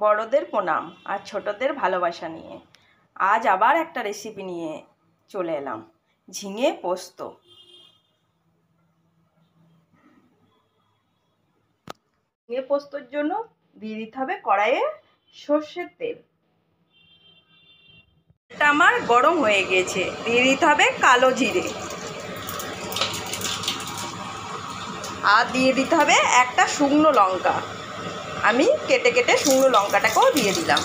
বড়দের প্রণাম আর ছোটদের ভালোবাসা নিয়ে আজ আবার একটা রেসিপি নিয়ে চলে এলাম। ঝিঙে পোস্ত। ঝিঙে পোস্তর জন্য দিয়ে দিতে হবে কড়াইয়ে সর্ষের তেল। এটা আমার গরম হয়ে গেছে, দিয়ে দিতে হবে কালো জিরে আর দিয়ে দিতে হবে একটা শুকনো লঙ্কা। আমি কেটে কেটে শুকনো লঙ্কাটাকেও দিয়ে দিলাম।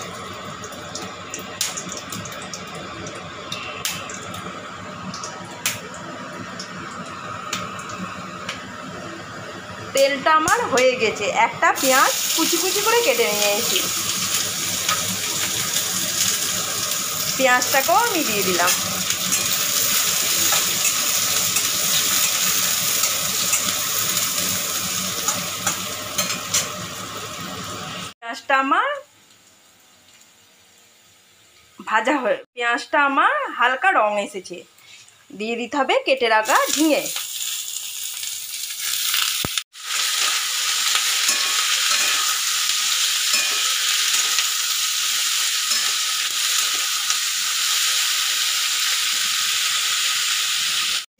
তেলটা আমার হয়ে গেছে, একটা পেঁয়াজ কুচি কুচি করে কেটে নিয়েছি, পেঁয়াজটাকেও আমি দিয়ে দিলাম। পেঁয়াজটা আমার ভাজা হয়ে পেঁয়াজটা আমার হালকা রং এসেছে, দিয়ে দিতে হবে কেটে রাখা ঝিঙে।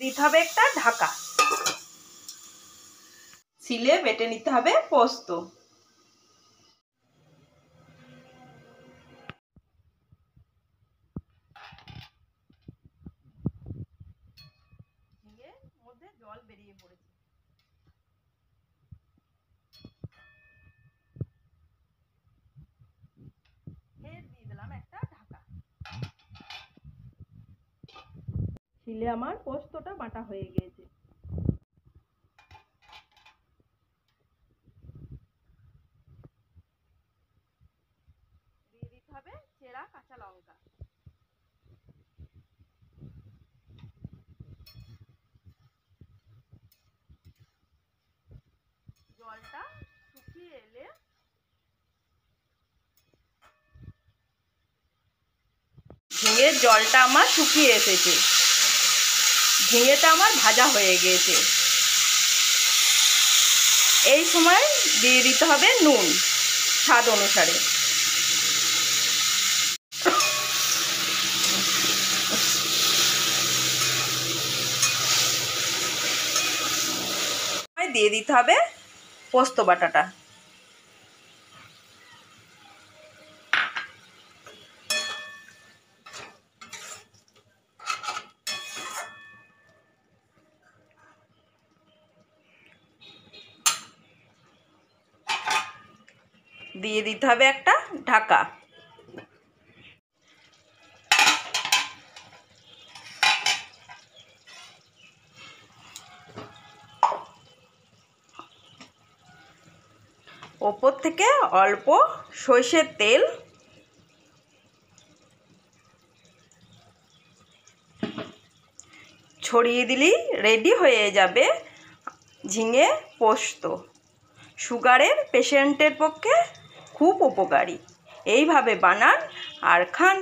দিতে হবে একটা ঢাকা। শিলে বেটে নিতে হবে পোস্ত। ঝিঙের মধ্যে জল বেরিয়ে পড়েছে, ফের দিয়ে দিলাম একটা ঢাকা। শিলে আমার পোস্তটা বাটা হয়ে গিয়েছে। দিয়ে দিতে হবে চেরা কাঁচা লঙ্কা। জলটা শুকিয়ে এলে ঝিঙের জলটা আমার শুকিয়ে এসেছে, ঝিঙেটা আমার ভাজা হয়ে গিয়েছে। এই সময় দিয়ে দিতে হবে নুন স্বাদ অনুসারে। দিয়ে দিতে হবে পোস্ত বাটাটা। দিয়ে দিতে হবে একটা ঢাকা। ওপর থেকে অল্প সরষের তেল ছড়িয়ে দিলেই রেডি হয়ে যাবে ঝিঙে পোস্ত। সুগারের পেশেন্টের পক্ষে খুব উপকারী। এইভাবে বানান আর খান।